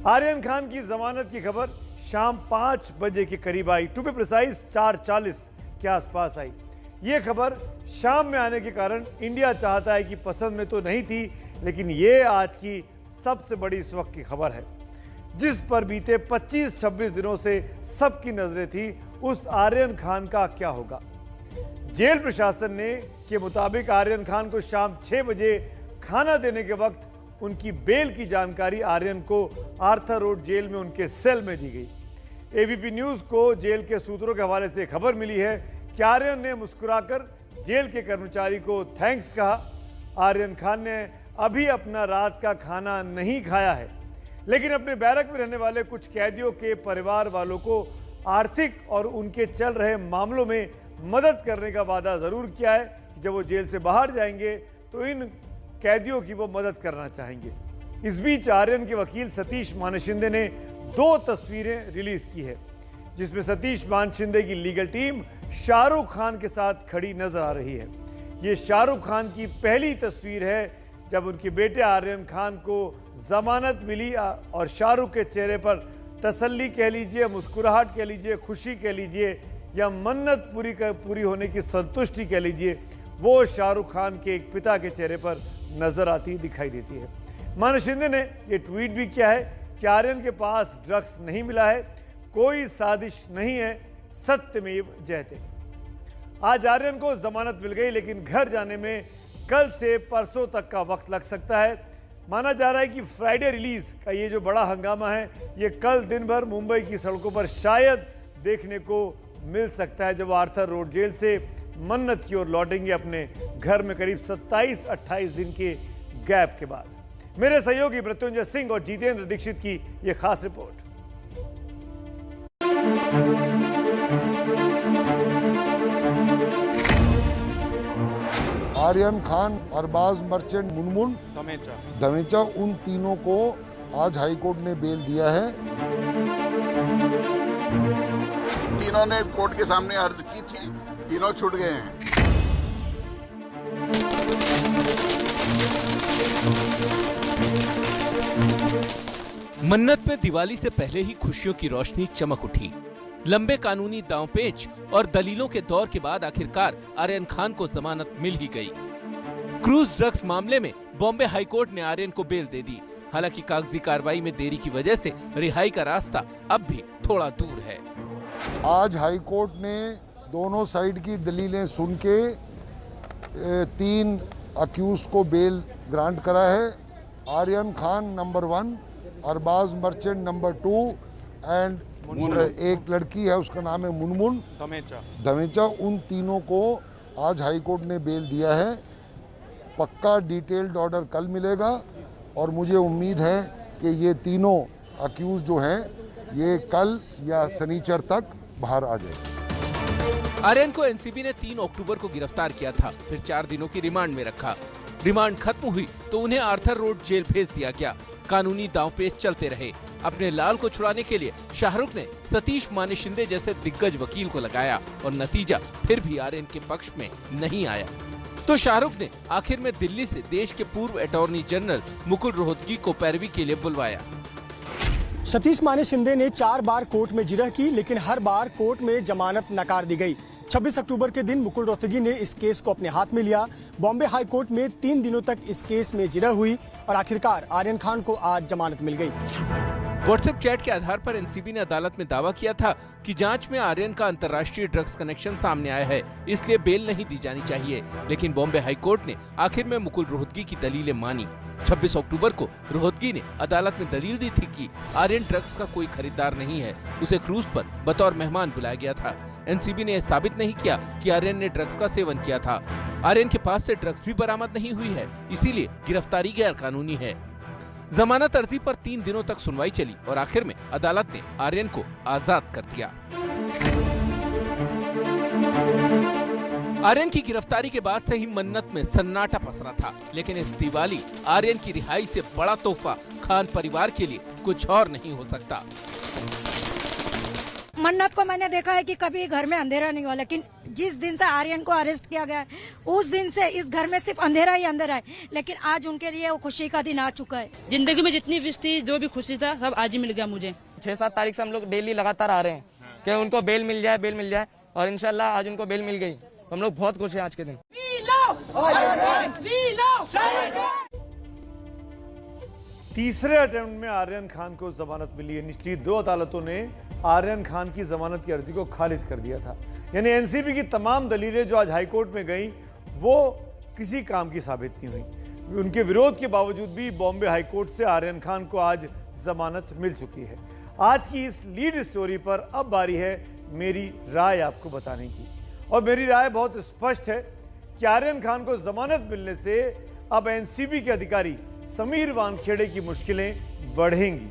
आर्यन खान की जमानत की खबर शाम 5 बजे के करीब आई, टू बी प्रिसाइज 4:40 के आसपास आई। ये खबर शाम में आने के कारण इंडिया चाहता है कि पसंद में तो नहीं थी, लेकिन ये आज की सबसे बड़ी इस वक्त की खबर है, जिस पर बीते 25-26 दिनों से सबकी नजरें थी। उस आर्यन खान का क्या होगा? जेल प्रशासन ने के मुताबिक आर्यन खान को शाम 6 बजे खाना देने के वक्त उनकी बेल की जानकारी आर्यन को आर्थर रोड जेल में उनके सेल में दी गई। एबीपी न्यूज को जेल के सूत्रों के हवाले से खबर मिली है कि आर्यन ने मुस्कुराकर जेल के कर्मचारी को थैंक्स कहा। आर्यन खान ने अभी अपना रात का खाना नहीं खाया है, लेकिन अपने बैरक में रहने वाले कुछ कैदियों के परिवार वालों को आर्थिक और उनके चल रहे मामलों में मदद करने का वादा जरूर किया है कि जब वो जेल से बाहर जाएंगे तो इन कैदियों की वो मदद करना चाहेंगे। इस बीच आर्यन के वकील सतीश मानशिंदे ने 2 तस्वीरें रिलीज की है, जिसमें सतीश मानशिंदे की लीगल टीम शाहरुख खान के साथ खड़ी नजर आ रही है। ये शाहरुख खान की पहली तस्वीर है जब उनके बेटे आर्यन खान को जमानत मिली और शाहरुख के चेहरे पर तसल्ली कह लीजिए, मुस्कुराहट कह लीजिए, खुशी कह लीजिए या मन्नत पूरी होने की संतुष्टि कह लीजिए, वो शाहरुख खान के एक पिता के चेहरे पर नजर आती दिखाई देती है। मानशिंदे ने यह ट्वीट भी किया है कि आर्यन के पास ड्रग्स नहीं मिला है, कोई साजिश नहीं है, सत्यमेव जयते। आज आर्यन को जमानत मिल गई, लेकिन घर जाने में कल से परसों तक का वक्त लग सकता है। माना जा रहा है कि फ्राइडे रिलीज का ये जो बड़ा हंगामा है, ये कल दिन भर मुंबई की सड़कों पर शायद देखने को मिल सकता है, जब आर्थर रोड जेल से मन्नत की ओर लौटेंगे अपने घर में करीब 27-28 दिन के गैप के बाद। मेरे सहयोगी मृत्युंजय सिंह और जितेंद्र दीक्षित की यह खास रिपोर्ट। आर्यन खान, अरबाज मर्चेंट, मुनमुन धमेचा, उन तीनों को आज हाईकोर्ट ने बेल दिया है। तीनों ने कोर्ट के सामने अर्ज की थी, तीनों छूट गए हैं। मन्नत में दिवाली से पहले ही खुशियों की रोशनी चमक उठी। लंबे कानूनी दांवपेच और दलीलों के दौर के बाद आखिरकार आर्यन खान को जमानत मिल ही गई। क्रूज ड्रग्स मामले में बॉम्बे हाईकोर्ट ने आर्यन को बेल दे दी। हालांकि कागजी कार्रवाई में देरी की वजह से रिहाई का रास्ता अब भी थोड़ा दूर है। आज हाईकोर्ट ने दोनों साइड की दलीलें सुन के 3 अक्यूज को बेल ग्रांट करा है। Aryan Khan number 1, Arbaaz Merchant number 2 and एक लड़की है, उसका नाम है मुनमुन धमेचा। उन तीनों को आज हाईकोर्ट ने बेल दिया है। पक्का डिटेल्ड ऑर्डर कल मिलेगा और मुझे उम्मीद है कि ये तीनों अक्यूज जो हैं ये कल या शनिचर तक बाहर आ जाए। आर्यन को एनसीबी ने 3 अक्टूबर को गिरफ्तार किया था, फिर 4 दिनों की रिमांड में रखा। रिमांड खत्म हुई तो उन्हें आर्थर रोड जेल भेज दिया गया। कानूनी दांवपेच चलते रहे। अपने लाल को छुड़ाने के लिए शाहरुख ने सतीश मानशिंदे जैसे दिग्गज वकील को लगाया और नतीजा फिर भी आर्यन के पक्ष में नहीं आया। तो शाहरुख ने आखिर में दिल्ली से देश के पूर्व अटॉर्नी जनरल मुकुल रोहतगी को पैरवी के लिए बुलवाया। सतीश मानशिंदे ने 4 बार कोर्ट में जिरह की, लेकिन हर बार कोर्ट में जमानत नकार दी गई। 26 अक्टूबर के दिन मुकुल रोहतगी ने इस केस को अपने हाथ में लिया। बॉम्बे हाई कोर्ट में 3 दिनों तक इस केस में जिरह हुई और आखिरकार आर्यन खान को आज जमानत मिल गई। व्हाट्सएप चैट के आधार पर एनसीबी ने अदालत में दावा किया था कि जांच में आर्यन का अंतर्राष्ट्रीय ड्रग्स कनेक्शन सामने आया है, इसलिए बेल नहीं दी जानी चाहिए। लेकिन बॉम्बे हाई कोर्ट ने आखिर में मुकुल रोहतगी की दलीलें मानी। 26 अक्टूबर को रोहतगी ने अदालत में दलील दी थी कि आर्यन ड्रग्स का कोई खरीदार नहीं है, उसे क्रूज पर बतौर मेहमान बुलाया गया था। एनसीबी ने यह साबित नहीं किया कि आर्यन ने ड्रग्स का सेवन किया था। आर्यन के पास से ड्रग्स भी बरामद नहीं हुई है, इसीलिए गिरफ्तारी गैर कानूनी है। जमानत अर्जी पर 3 दिनों तक सुनवाई चली और आखिर में अदालत ने आर्यन को आजाद कर दिया। आर्यन की गिरफ्तारी के बाद से ही मन्नत में सन्नाटा पसरा था, लेकिन इस दिवाली आर्यन की रिहाई से बड़ा तोहफा खान परिवार के लिए कुछ और नहीं हो सकता। मन्नत को मैंने देखा है कि कभी घर में अंधेरा नहीं हुआ, लेकिन जिस दिन से आर्यन को अरेस्ट किया गया है उस दिन से इस घर में सिर्फ अंधेरा ही अंधेरा है। लेकिन आज उनके लिए वो खुशी का दिन आ चुका है। जिंदगी में जितनी विश थी, जो भी खुशी था, सब आज ही मिल गया मुझे। 6-7 तारीख से हम लोग डेली लगातार आ रहे हैं कि उनको बेल मिल जाए और इंशाल्लाह आज उनको बेल मिल गई। हम लोग बहुत खुश हैं आज के दिन। तीसरे अटेम्प्ट में आर्यन खान को जमानत मिली है। निचली 2 अदालतों ने आर्यन खान की जमानत की अर्जी को खारिज कर दिया था। यानी एनसीबी की तमाम दलीलें जो आज हाईकोर्ट में गई वो किसी काम की साबित नहीं हुई। उनके विरोध के बावजूद भी बॉम्बे हाईकोर्ट से आर्यन खान को आज जमानत मिल चुकी है। आज की इस लीड स्टोरी पर अब बारी है मेरी राय आपको बताने की, और मेरी राय बहुत स्पष्ट है कि आर्यन खान को जमानत मिलने से अब एनसीबी के अधिकारी समीर वानखेड़े की मुश्किलें बढ़ेंगी।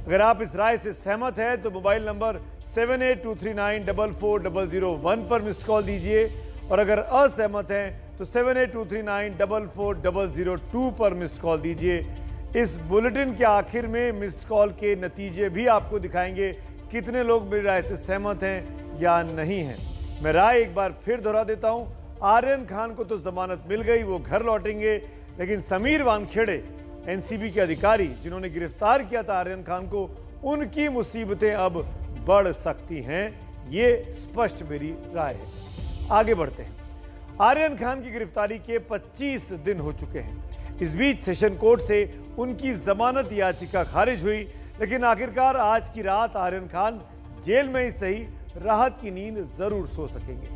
अगर आप इस राय से सहमत हैं तो मोबाइल नंबर 7823944001 पर मिस्ड कॉल दीजिए, और अगर असहमत हैं तो 7823944002 पर मिस्ड कॉल दीजिए। इस बुलेटिन के आखिर में मिस्ड कॉल के नतीजे भी आपको दिखाएंगे कितने लोग मेरी राय से सहमत हैं या नहीं हैं। मैं राय एक बार फिर दोहरा देता हूं, आर्यन खान को तो जमानत मिल गई, वो घर लौटेंगे, लेकिन समीर वानखेड़े एनसीबी के अधिकारी जिन्होंने गिरफ्तार किया था आर्यन खान को, उनकी मुसीबतें अब बढ़ सकती हैं। ये स्पष्ट मेरी राय है। आगे बढ़ते हैं। आर्यन खान की गिरफ्तारी के 25 दिन हो चुके हैं। इस बीच सेशन कोर्ट से उनकी जमानत याचिका खारिज हुई, लेकिन आखिरकार आज की रात आर्यन खान जेल में ही सही राहत की नींद जरूर सो सकेंगे,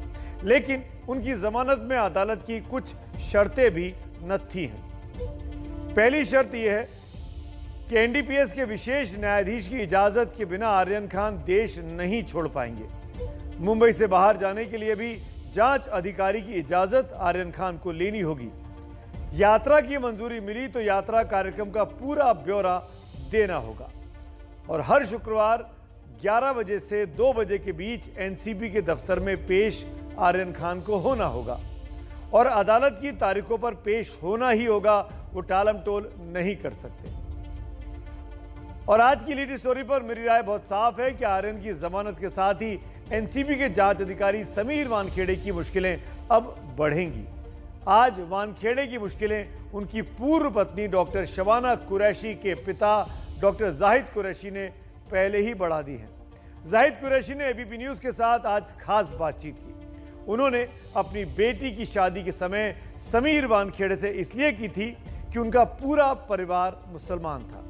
लेकिन उनकी जमानत में अदालत की कुछ शर्तें भी नत्थी हैं। पहली शर्त यह है कि एनडीपीएस के विशेष न्यायाधीश की इजाजत के बिना आर्यन खान देश नहीं छोड़ पाएंगे। मुंबई से बाहर जाने के लिए भी जांच अधिकारी की इजाजत आर्यन खान को लेनी होगी। यात्रा की मंजूरी मिली तो यात्रा कार्यक्रम का पूरा ब्यौरा देना होगा, और हर शुक्रवार 11 बजे से 2 बजे के बीच एनसीबी के दफ्तर में पेश आर्यन खान को होना होगा, और अदालत की तारीखों पर पेश होना ही होगा, वो टालम टोल नहीं कर सकते। और आज की लीड स्टोरी पर मेरी राय बहुत साफ है कि आर्यन की जमानत के साथ ही एनसीबी के जांच अधिकारी समीर वानखेड़े की मुश्किलें अब बढ़ेंगी। आज वानखेड़े की मुश्किलें उनकी पूर्व पत्नी डॉक्टर शबाना कुरैशी के पिता डॉक्टर जाहिद कुरैशी ने पहले ही बढ़ा दी हैं। जाहिद कुरैशी ने एबीपी न्यूज के साथ आज खास बातचीत की। उन्होंने अपनी बेटी की शादी के समय समीर वानखेड़े से इसलिए की थी कि उनका पूरा परिवार मुसलमान था,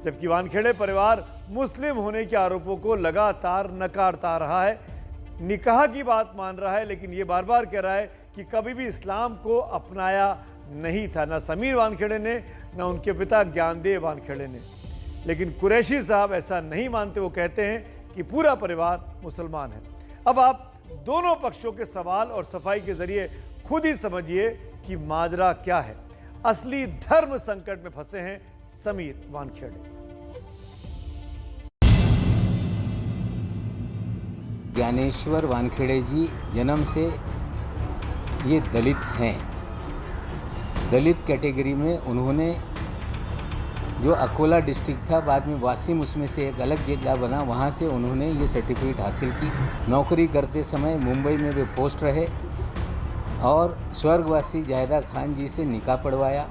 जबकि वानखेड़े परिवार मुस्लिम होने के आरोपों को लगातार नकारता रहा है, निकाह की बात मान रहा है, लेकिन ये बार बार कह रहा है कि कभी भी इस्लाम को अपनाया नहीं था, ना समीर वानखेड़े ने, ना उनके पिता ज्ञानदेव वानखेड़े ने। लेकिन कुरैशी साहब ऐसा नहीं मानते। वो कहते हैं कि पूरा परिवार मुसलमान है। अब आप दोनों पक्षों के सवाल और सफाई के जरिए खुद ही समझिए कि माजरा क्या है। असली धर्म संकट में फंसे हैं समीर वानखेड़े। ज्ञानेश्वर वानखेड़े जी जन्म से ये दलित हैं। दलित कैटेगरी में उन्होंने जो अकोला डिस्ट्रिक्ट था, बाद में वासिम उसमें से एक अलग जिला बना, वहाँ से उन्होंने ये सर्टिफिकेट हासिल की। नौकरी करते समय मुंबई में वे पोस्ट रहे और स्वर्गवासी जाहिदा खान जी से निकाह पढ़वाया।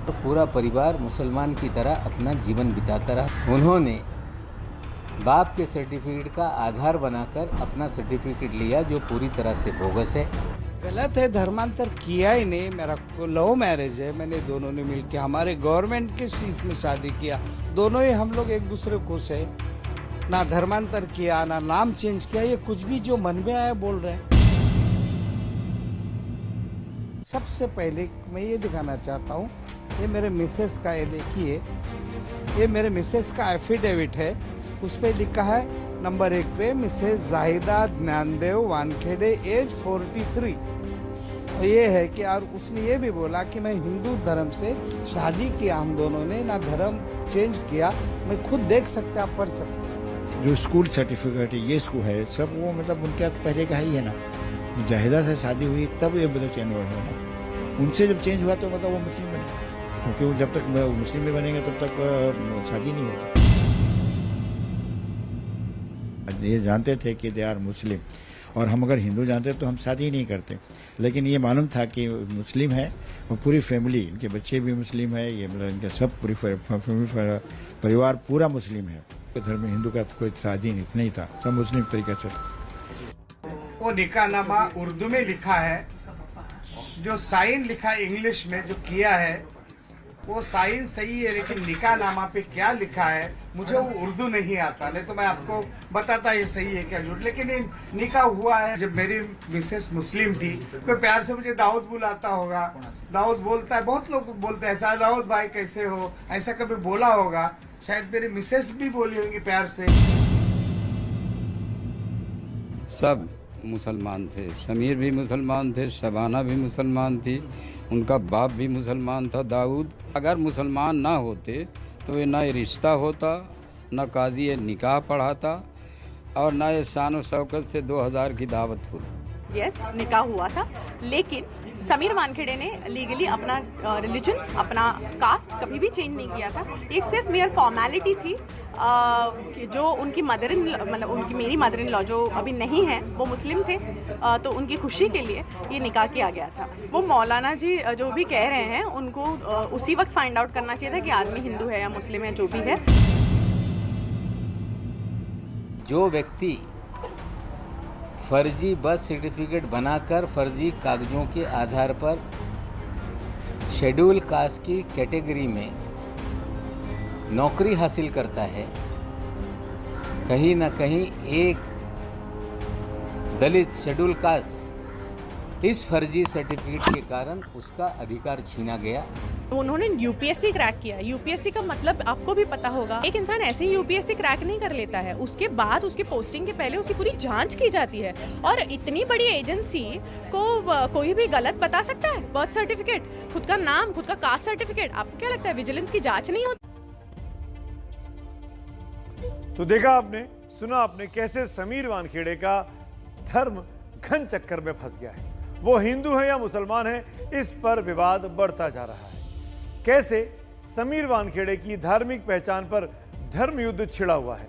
तो पूरा परिवार मुसलमान की तरह अपना जीवन बिताता रहा। उन्होंने बाप के सर्टिफिकेट का आधार बनाकर अपना सर्टिफिकेट लिया, जो पूरी तरह से बोगस है। गलत है, धर्मांतर किया ही नहीं। मेरा लव मैरिज है, मैंने दोनों ने मिलकर हमारे गवर्नमेंट के चीज में शादी किया। दोनों ही हम लोग एक दूसरे को से ना धर्मांतर किया ना नाम चेंज किया। ये कुछ भी जो मन में आया बोल रहे हैं। सबसे पहले मैं ये दिखाना चाहता हूँ, ये मेरे मिसेस का, ये देखिए, ये मेरे मिसेस का एफिडेविट है। उस पर लिखा है नंबर 1 पे मिसेस जाहिदा ज्ञानदेव वानखेड़े एज 43। ये है कि और उसने ये भी बोला कि मैं हिंदू धर्म से शादी किया, हम दोनों ने ना धर्म चेंज किया। मैं खुद देख सकते, आप पढ़ सकते। जो स्कूल सर्टिफिकेट ये स्कूल है सब वो मतलब उनके पहले का ही है ना। जाहिदा से शादी हुई तब ये मतलब चेंज हुआ ना। उनसे जब चेंज हुआ तो मतलब वो मुस्लिम बने, क्योंकि जब तक मुस्लिम में बनेंगे तब तक शादी नहीं होगी। ये जानते थे कि दे आर मुस्लिम, और हम अगर हिंदू जानते तो हम शादी ही नहीं करते। लेकिन ये मालूम था कि मुस्लिम है और पूरी फैमिली, इनके बच्चे भी मुस्लिम है, ये मतलब इनका सब पूरी परिवार पूरा मुस्लिम है। धर्म में हिंदू का कोई शादी नहीं था, सब मुस्लिम तरीके से। वो निकाहनामा उर्दू में लिखा है, जो साइन लिखा है इंग्लिश में जो किया है वो साइन सही है, लेकिन निकाहनामा पे क्या लिखा है मुझे वो उर्दू नहीं आता, नहीं तो मैं आपको बताता ये सही है क्या झूठ। लेकिन ये निकाह हुआ है। जब मेरी मिसेस मुस्लिम थी, कोई प्यार से मुझे दाऊद बुलाता होगा, दाऊद बोलता है, बहुत लोग बोलते हैं ऐसा, दाऊद भाई कैसे हो, ऐसा कभी बोला होगा, शायद मेरी मिसेस भी बोली होंगी प्यार से। सब मुसलमान थे, समीर भी मुसलमान थे, शबाना भी मुसलमान थी, उनका बाप भी मुसलमान था दाऊद। अगर मुसलमान ना होते तो ये ना ये रिश्ता होता, ना काजी निकाह पढ़ाता, और ना ये शान और शौकत से 2000 की दावत होती। यस, निकाह हुआ था, लेकिन समीर वानखेड़े ने लीगली अपना रिलीजन, अपना कास्ट कभी भी चेंज नहीं किया था। एक सिर्फ मेयर फॉर्मेलिटी थी जो उनकी मदर इन मतलब उनकी मेरी मदर इन लॉ जो अभी नहीं है वो मुस्लिम थे, तो उनकी खुशी के लिए ये निकाह किया गया था। वो मौलाना जी जो भी कह रहे हैं उनको उसी वक्त फाइंड आउट करना चाहिए था कि आदमी हिंदू है या मुस्लिम है, जो भी है। जो व्यक्ति फर्जी बर्थ सर्टिफिकेट बनाकर फर्जी कागजों के आधार पर शेड्यूल कास्ट की कैटेगरी में नौकरी हासिल करता है, कहीं ना कहीं एक दलित शेड्यूल कास्ट इस फर्जी सर्टिफिकेट के कारण उसका अधिकार छीना गया। उन्होंने यूपीएससी क्रैक किया। यूपीएससी का मतलब आपको भी पता होगा, एक इंसान ऐसे ही यूपीएससी क्रैक नहीं कर लेता है, उसके बाद उसकी पोस्टिंग के पहले उसकी पूरी जांच की जाती है। और इतनी बड़ी एजेंसी को कोई भी गलत बता सकता है? बर्थ सर्टिफिकेट, खुद का नाम, खुद का कास्ट सर्टिफिकेट, आपको क्या लगता है विजिलेंस की जांच नहीं होती? तो देखा आपने, सुना आपने कैसे समीर वानखेड़े का धर्म घन चक्कर में फंस गया है। वो हिंदू है या मुसलमान है, इस पर विवाद बढ़ता जा रहा है। कैसे समीर वानखेड़े की धार्मिक पहचान पर धर्म युद्ध छिड़ा हुआ है।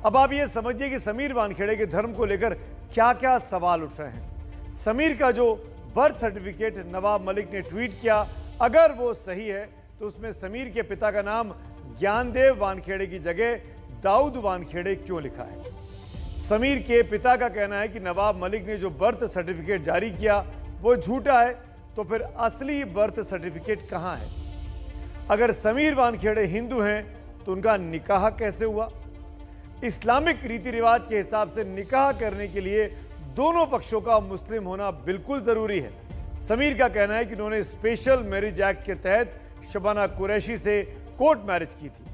अब आप ये समझिए कि समीर वानखेड़े के धर्म को लेकर क्या क्या सवाल उठ रहे हैं। समीर का जो बर्थ सर्टिफिकेट नवाब मलिक ने ट्वीट किया, अगर वो सही है तो उसमें समीर के पिता का नाम ज्ञानदेव वानखेड़े की जगह दाऊद वानखेड़े क्यों लिखा है। समीर के पिता का कहना है कि नवाब मलिक ने जो बर्थ सर्टिफिकेट जारी किया वो झूठा है, तो फिर असली बर्थ सर्टिफिकेट कहां है। अगर समीर वानखेड़े हिंदू हैं तो उनका निकाह कैसे हुआ। इस्लामिक रीति रिवाज के हिसाब से निकाह करने के लिए दोनों पक्षों का मुस्लिम होना बिल्कुल जरूरी है। समीर का कहना है कि उन्होंने स्पेशल मैरिज एक्ट के तहत शबाना कुरैशी से कोर्ट मैरिज की थी।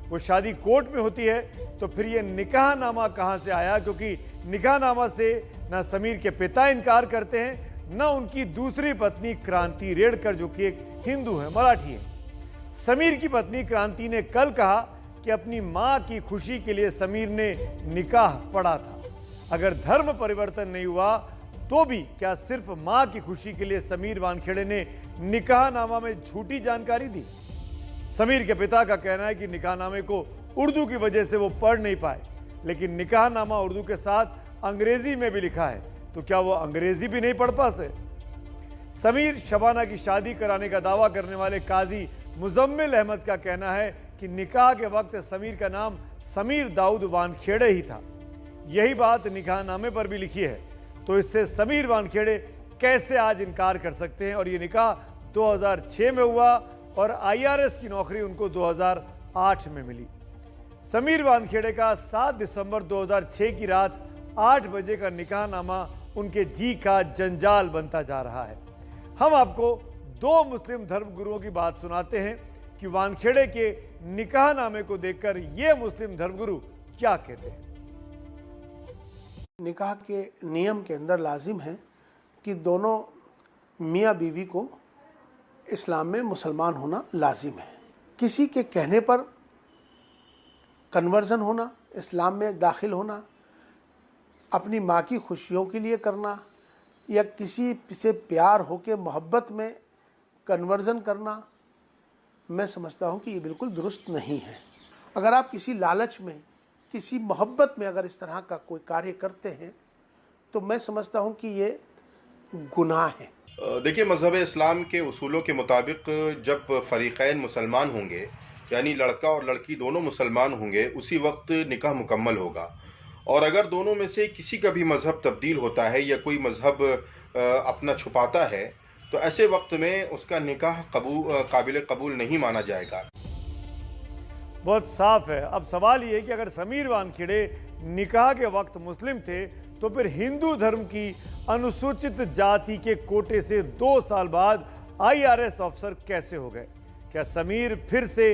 वो शादी कोर्ट में होती है तो फिर ये निकाहनामा कहां से आया, क्योंकि निकाहनामा से ना समीर के पिता इनकार करते हैं, ना उनकी दूसरी पत्नी क्रांति रेडकर जो कि एक हिंदू है, मराठी है। समीर की पत्नी क्रांति ने कल कहा कि अपनी मां की खुशी के लिए समीर ने निकाह पढ़ा था। अगर धर्म परिवर्तन नहीं हुआ तो भी क्या सिर्फ मां की खुशी के लिए समीर वानखेड़े ने निकाहनामा में झूठी जानकारी दी। समीर के पिता का कहना है कि निकाहनामे को उर्दू की वजह से वो पढ़ नहीं पाए, लेकिन निकाहनामा उर्दू के साथ अंग्रेजी में भी लिखा है, तो क्या वो अंग्रेजी भी नहीं पढ़ पाते। समीर शबाना की शादी कराने का दावा करने वाले काजी मुजम्मिल अहमद का कहना है कि निकाह के वक्त समीर का नाम समीर दाऊद वानखेड़े ही था। यही बात निकाहनामे पर भी लिखी है, तो इससे समीर वानखेड़े कैसे आज इनकार कर सकते हैं। और ये निकाह 2006 में हुआ और IRS की नौकरी उनको 2008 में मिली। समीर वानखेड़े का 7 दिसंबर 2006 की रात 8 बजे का निकाहनामा उनके जी का जंजाल बनता जा रहा है। हम आपको दो मुस्लिम धर्म गुरुओं की बात सुनाते हैं कि वानखेड़े के निकाहनामे को देखकर ये मुस्लिम धर्मगुरु क्या कहते हैं। निकाह के नियम के अंदर लाजिम है कि दोनों मियाँ बीवी को इस्लाम में मुसलमान होना लाजिम है। किसी के कहने पर कन्वर्जन होना, इस्लाम में दाखिल होना, अपनी माँ की खुशियों के लिए करना या किसी से प्यार होकर मोहब्बत में कन्वर्जन करना, मैं समझता हूँ कि ये बिल्कुल दुरुस्त नहीं है। अगर आप किसी लालच में किसी मोहब्बत में अगर इस तरह का कोई कार्य करते हैं तो मैं समझता हूं कि ये गुनाह है। देखिए, मज़हब इस्लाम के उसूलों के मुताबिक जब फ़रीक़ैन मुसलमान होंगे, यानी लड़का और लड़की दोनों मुसलमान होंगे, उसी वक्त निकाह मुकम्मल होगा। और अगर दोनों में से किसी का भी मज़हब तब्दील होता है या कोई मज़हब अपना छुपाता है, तो ऐसे वक्त में उसका निकाह काबिल कबूल नहीं माना जाएगा। बहुत साफ है। अब सवाल ये है कि अगर समीर वानखेड़े निकाह के वक्त मुस्लिम थे तो फिर हिंदू धर्म की अनुसूचित जाति के कोटे से 2 साल बाद IRS ऑफिसर कैसे हो गए? क्या समीर फिर से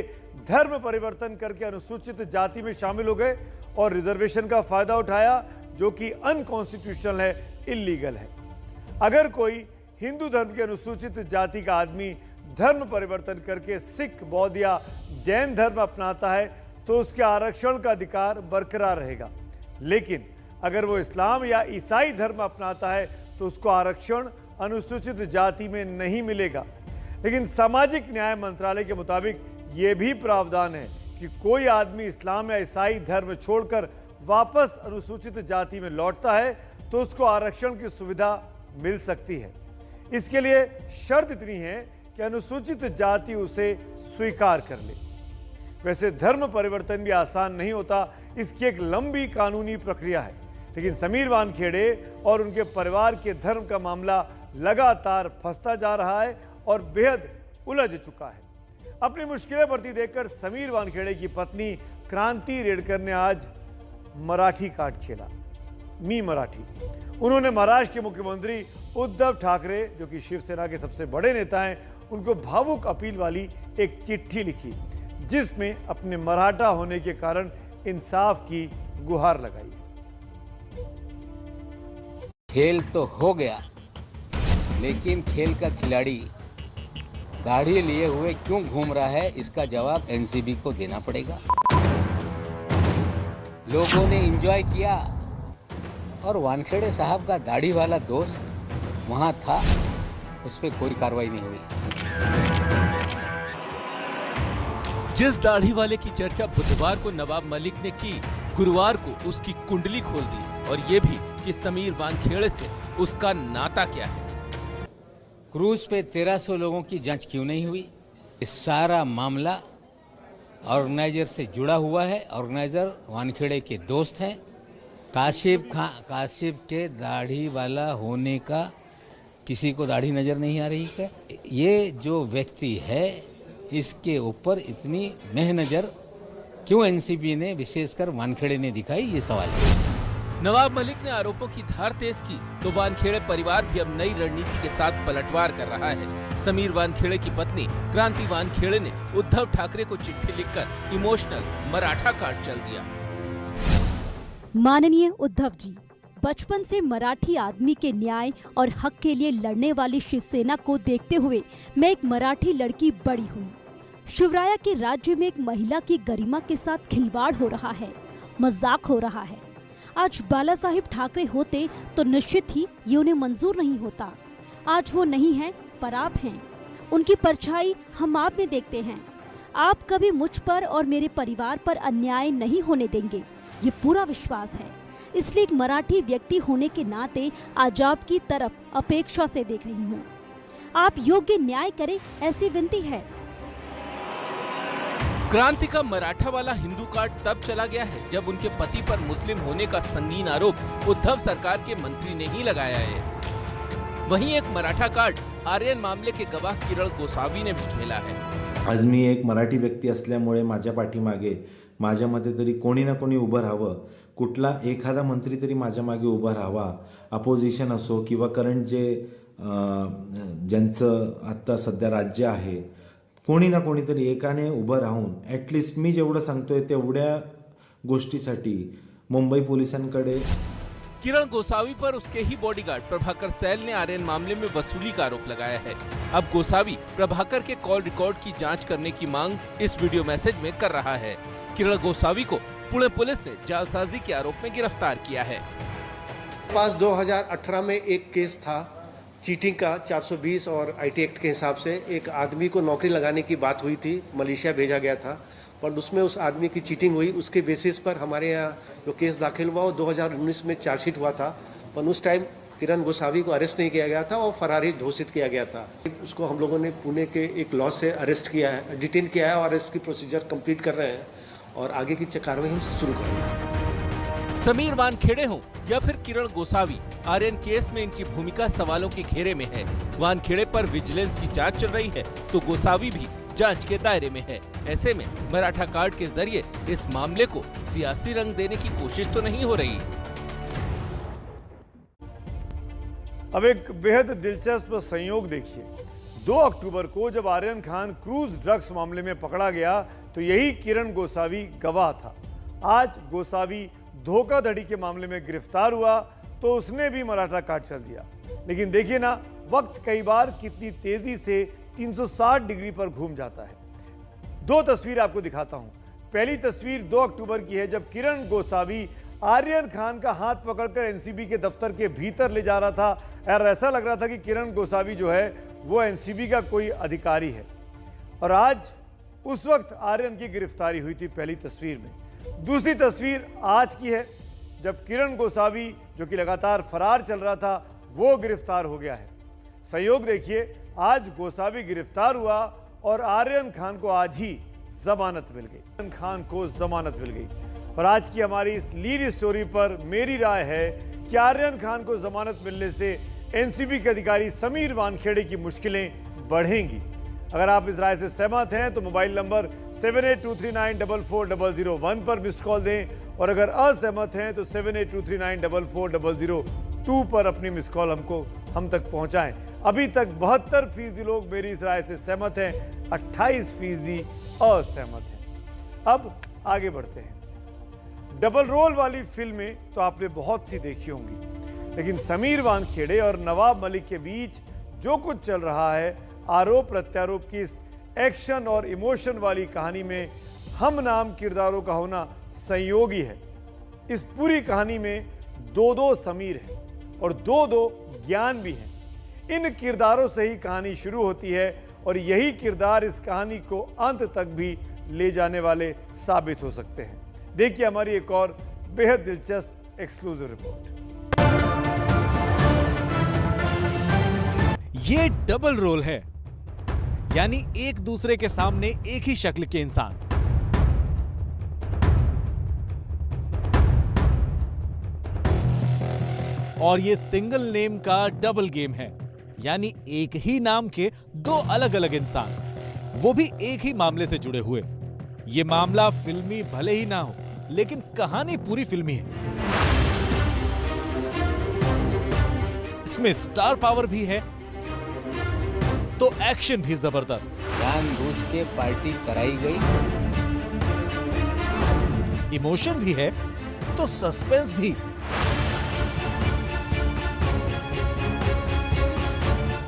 धर्म परिवर्तन करके अनुसूचित जाति में शामिल हो गए और रिजर्वेशन का फायदा उठाया, जो कि अनकॉन्स्टिट्यूशनल है, इल्लीगल है? अगर कोई हिंदू धर्म के अनुसूचित जाति का आदमी धर्म परिवर्तन करके सिख, बौद्ध या जैन धर्म अपनाता है तो उसके आरक्षण का अधिकार बरकरार रहेगा। लेकिन अगर वो इस्लाम या ईसाई धर्म अपनाता है तो उसको आरक्षण अनुसूचित जाति में नहीं मिलेगा। लेकिन सामाजिक न्याय मंत्रालय के मुताबिक ये भी प्रावधान है कि कोई आदमी इस्लाम या ईसाई धर्म छोड़कर वापस अनुसूचित जाति में लौटता है तो उसको आरक्षण की सुविधा मिल सकती है। इसके लिए शर्त इतनी है कि अनुसूचित जाति उसे स्वीकार कर ले। वैसे धर्म परिवर्तन भी आसान नहीं होता, इसकी एक लंबी कानूनी प्रक्रिया है। लेकिन समीर वानखेड़े और उनके परिवार के धर्म का मामला लगातार फंसता जा रहा है और बेहद उलझ चुका है। अपनी मुश्किलें बढ़ती देखकर समीर वानखेड़े की पत्नी क्रांति रेडकर ने आज मराठी कार्ड खेला। मी मराठी। उन्होंने महाराष्ट्र के मुख्यमंत्री उद्धव ठाकरे, जो कि शिवसेना के सबसे बड़े नेता हैं, उनको भावुक अपील वाली एक चिट्ठी लिखी, जिसमें अपने मराठा होने के कारण इंसाफ की गुहार लगाई। खेल तो हो गया, लेकिन खेल का खिलाड़ी दाढ़ी लिए हुए क्यों घूम रहा है, इसका जवाब एनसीबी को देना पड़ेगा। लोगों ने एंजॉय किया और वानखेड़े साहब का दाढ़ी वाला दोस्त वहां था, उस पर कोई कार्रवाई नहीं हुई। जिस दाढ़ी वाले की चर्चा बुधवार को नवाब मलिक ने की, गुरुवार को उसकी कुंडली खोल दी, और ये भी कि समीर वानखेड़े से उसका नाता क्या है। क्रूज पे 1300 लोगों की जांच क्यों नहीं हुई? इस सारा मामला ऑर्गेनाइजर से जुड़ा हुआ है। ऑर्गेनाइजर वानखेड़े के दोस्त हैं। काशिफ के दाढ़ी वाला होने का किसी को दाढ़ी नजर नहीं आ रही है? ये जो व्यक्ति है, इसके ऊपर इतनी मेहनजर क्यों एनसीबी ने, विशेषकर वानखेड़े ने दिखाई, ये सवाल है। नवाब मलिक ने आरोपों की धार तेज की तो वानखेड़े परिवार भी अब नई रणनीति के साथ पलटवार कर रहा है। समीर वानखेड़े की पत्नी क्रांति वानखेड़े ने उद्धव ठाकरे को चिट्ठी लिखकर इमोशनल मराठा कार्ड चल दिया। माननीय उद्धव जी, बचपन से मराठी आदमी के न्याय और हक के लिए लड़ने वाली शिवसेना को देखते हुए मैं एक मराठी लड़की बड़ी हुई। शिवराया के राज्य में एक महिला की गरिमा के साथ खिलवाड़ हो रहा है, मजाक हो रहा है। आज बाला साहिब ठाकरे होते तो निश्चित ही ये उन्हें मंजूर नहीं होता। आज वो नहीं है, पर आप हैं। उनकी परछाई हम आप में देखते हैं। आप कभी मुझ पर और मेरे परिवार पर अन्याय नहीं होने देंगे, ये पूरा विश्वास है। इसलिए एक मराठी व्यक्ति होने के नाते आज आपकी तरफ अपेक्षा से देख रही हूँ। आप योग्य न्याय करें, ऐसी विनती है। क्रांति का मराठा वाला हिंदू कार्ड तब चला गया है जब उनके पति पर मुस्लिम होने का संगीन आरोप उद्धव सरकार के मंत्री ने ही लगाया है। वहीं एक मराठा कार्ड आर्यन मामले के गवाह किरण गोसावी ने भी खेला है। आज मी एक मराठी व्यक्ती असल्यामुळे माझ्या पाठीमागे माझ्या मते तरी कोणी ना कोणी उभं राहावं, कुठला एखादा मंत्री तरी माझ्या मागे उभा राहावा, अपोजिशन असो किंवा करंट जे ज्यांचं आत्ता सध्या राज्य आहे, कोणी ना कोणीतरी एकाने उभं राहून ॲटलिस्ट मी जेवढं सांगतोय तेवढ्या गोष्टीसाठी मुंबई पोलिसांकडे। किरण गोसावी पर उसके ही बॉडीगार्ड प्रभाकर सैल ने आर्यन मामले में वसूली का आरोप लगाया है। अब गोसावी प्रभाकर के कॉल रिकॉर्ड की जांच करने की मांग इस वीडियो मैसेज में कर रहा है। किरण गोसावी को पुणे पुलिस ने जालसाजी के आरोप में गिरफ्तार किया है। पास 2018 में एक केस था चीटिंग का, 420 और IT एक्ट के हिसाब से एक आदमी को नौकरी लगाने की बात हुई थी, मलेशिया भेजा गया था पर उसमें उस आदमी की चीटिंग हुई, उसके बेसिस पर हमारे यहाँ जो केस दाखिल हुआ वो 2019 में चार्जशीट हुआ था, पर उस टाइम किरण गोसावी को अरेस्ट नहीं किया गया था और फरारी घोषित किया गया था। उसको हम लोगों ने पुणे के एक लॉ से अरेस्ट किया है, डिटेन किया है और अरेस्ट की प्रोसीजर कंप्लीट कर रहे हैं और आगे की कार्रवाई हम शुरू करेंगे। समीर वानखेड़े हो या फिर किरण गोसावी, आर्यन केस में इनकी भूमिका सवालों के घेरे में है। वानखेड़े पर विजिलेंस की जांच चल रही है तो गोसावी भी जांच के दायरे में है। ऐसे में मराठा कार्ड के जरिए इस मामले को सियासी रंग देने की कोशिश तो नहीं हो रही। अब एक बेहद दिलचस्प संयोग देखिए। 2 अक्टूबर को जब आर्यन खान क्रूज ड्रग्स मामले में पकड़ा गया तो यही किरण गोसावी गवाह था। आज गोसावी धोखाधड़ी के मामले में गिरफ्तार हुआ तो उसने भी मराठा कार्ड चल दिया। लेकिन देखिए ना, वक्त कई बार कितनी तेजी से 360 डिग्री पर घूम जाता है। 2 तस्वीर आपको दिखाता हूं। पहली तस्वीर 2 अक्टूबर की है जब किरण गोसावी आर्यन खान का हाथ पकड़कर एनसीबी के दफ्तर के भीतर ले जा रहा था और ऐसा लग रहा था कि किरण गोसावी जो है वो एनसीबी का कोई अधिकारी है। और आज उस वक्त आर्यन की गिरफ्तारी हुई थी पहली तस्वीर में। दूसरी तस्वीर आज की है जब किरण गोसावी जो कि लगातार फरार चल रहा था वो गिरफ्तार हो गया है। संयोग देखिए, आज गोसावी गिरफ्तार हुआ और आर्यन खान को आज ही जमानत मिल गई। आर्यन खान को जमानत मिल गई। और आज की हमारी इस लीड स्टोरी पर मेरी राय है कि आर्यन खान को जमानत मिलने से एनसीबी के अधिकारी समीर वानखेड़े की मुश्किलें बढ़ेंगी। अगर आप इस राय से सहमत हैं तो मोबाइल नंबर 7823944001 पर मिस्ड कॉल दें और अगर असहमत हैं तो 7823944002 पर अपनी मिस्ड कॉल हम तक पहुंचाएं। अभी तक 72% लोग मेरी इस राय से सहमत हैं, 28% असहमत हैं। अब आगे बढ़ते हैं। डबल रोल वाली फिल्में तो आपने बहुत सी देखी होंगी, लेकिन समीर वानखेड़े और नवाब मलिक के बीच जो कुछ चल रहा है, आरोप प्रत्यारोप की इस एक्शन और इमोशन वाली कहानी में हम नाम किरदारों का होना संयोगी है। इस पूरी कहानी में 2 समीर हैं और 2 ज्ञान भी हैं। इन किरदारों से ही कहानी शुरू होती है और यही किरदार इस कहानी को अंत तक भी ले जाने वाले साबित हो सकते हैं। देखिए हमारी एक और बेहद दिलचस्प एक्सक्लूसिव रिपोर्ट। ये डबल रोल है, यानी एक दूसरे के सामने एक ही शक्ल के इंसान। और ये सिंगल नेम का डबल गेम है, यानी एक ही नाम के 2 अलग अलग इंसान, वो भी एक ही मामले से जुड़े हुए। ये मामला फिल्मी भले ही ना हो, लेकिन कहानी पूरी फिल्मी है। इसमें स्टार पावर भी है तो एक्शन भी जबरदस्त। जानबूझ के पार्टी कराई गई, इमोशन भी है तो सस्पेंस भी।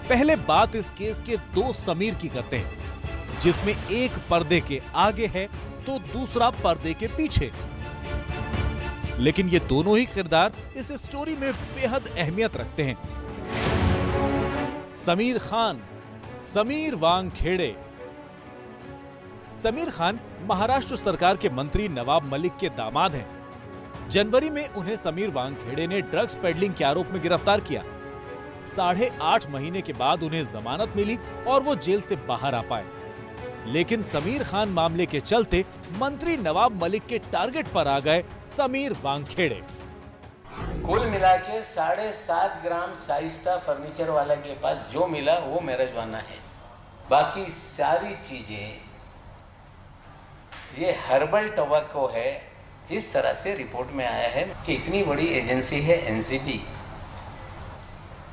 पहले बात इस केस के 2 समीर की करते हैं, जिसमें एक पर्दे के आगे है तो दूसरा पर्दे के पीछे। लेकिन ये दोनों ही किरदार इस स्टोरी में बेहद अहमियत रखते हैं। समीर खान, समीर वानखेड़े। समीर खान महाराष्ट्र सरकार के मंत्री नवाब मलिक के दामाद हैं। जनवरी में उन्हें समीर वानखेड़े ने ड्रग्स पेडलिंग के आरोप में गिरफ्तार किया। 8.5 महीने के बाद उन्हें जमानत मिली और वो जेल से बाहर आ पाए। लेकिन समीर खान मामले के चलते मंत्री नवाब मलिक के टारगेट पर आ गए समीर वानखेड़े। कुल मिला के 7.5 ग्राम शाइस्ता फर्नीचर वाला के पास जो मिला वो मेरजवाना है। बाकी सारी चीजें ये हर्बल टोबैको है। इस तरह से रिपोर्ट में आया है कि इतनी बड़ी एजेंसी है एनसीबी,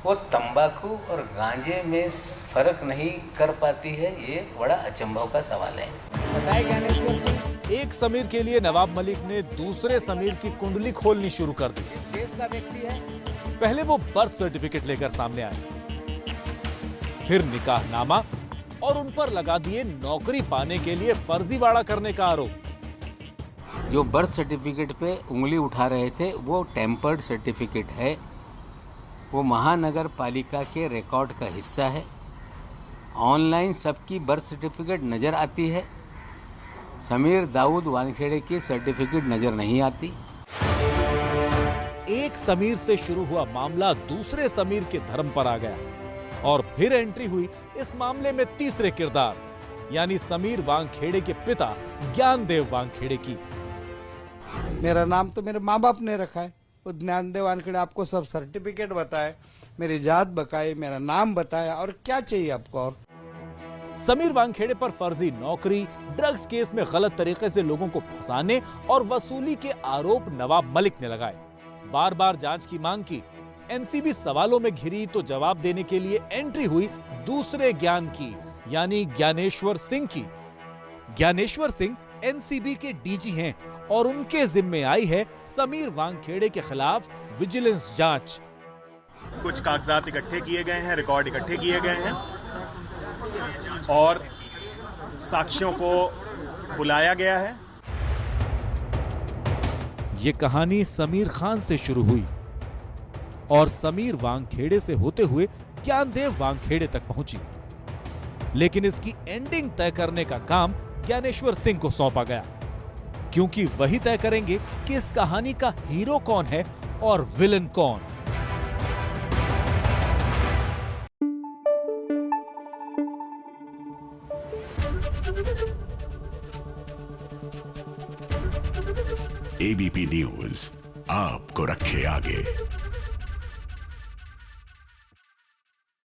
वो तंबाकू और गांजे में फर्क नहीं कर पाती है। ये बड़ा अचंभव का सवाल है। एक समीर के लिए नवाब मलिक ने दूसरे समीर की कुंडली खोलनी शुरू कर दी। पहले वो बर्थ सर्टिफिकेट लेकर सामने आए, फिर निकाहनामा और उन पर लगा दिए नौकरी पाने के लिए फर्जीवाड़ा करने का आरोप। जो बर्थ सर्टिफिकेट पे उंगली उठा रहे थे वो टेम्पर्ड सर्टिफिकेट है। वो महानगर पालिका के रिकॉर्ड का हिस्सा है। ऑनलाइन सबकी बर्थ सर्टिफिकेट नजर आती है। समीर दाऊद वानखेड़े की सर्टिफिकेट नजर नहीं आती। एक समीर से शुरू हुआ मामला दूसरे समीर के धर्म पर आ गया और फिर एंट्री हुई इस मामले में तीसरे किरदार यानी समीर वानखेड़े के पिता ज्ञानदेव वानखेड़े की। मेरा नाम तो मेरे माँ बाप ने रखा है, वो ज्ञानदेव वानखेड़े आपको सब सर्टिफिकेट बताए, मेरी जात बताई, मेरा नाम बताया, और क्या चाहिए आपको और? समीर वानखेड़े पर फर्जी नौकरी, ड्रग्स केस में गलत तरीके से लोगों को फंसाने और वसूली के आरोप नवाब मलिक ने लगाए। बार बार जांच की मांग की। एनसीबी सवालों में घिरी तो जवाब देने के लिए एंट्री हुई दूसरे ज्ञान की यानी ज्ञानेश्वर सिंह की। ज्ञानेश्वर सिंह एनसीबी के डीजी हैं और उनके जिम्मे आई है समीर वानखेड़े के खिलाफ विजिलेंस जांच। कुछ कागजात इकट्ठे किए गए हैं, रिकॉर्ड इकट्ठे किए गए हैं और साक्ष्यों को बुलाया गया है। ये कहानी समीर खान से शुरू हुई और समीर वानखेड़े से होते हुए ज्ञानदेव वानखेड़े तक पहुंची, लेकिन इसकी एंडिंग तय करने का काम ज्ञानेश्वर सिंह को सौंपा गया, क्योंकि वही तय करेंगे कि इस कहानी का हीरो कौन है और विलन कौन। एबीपी न्यूज आपको रखे आगे।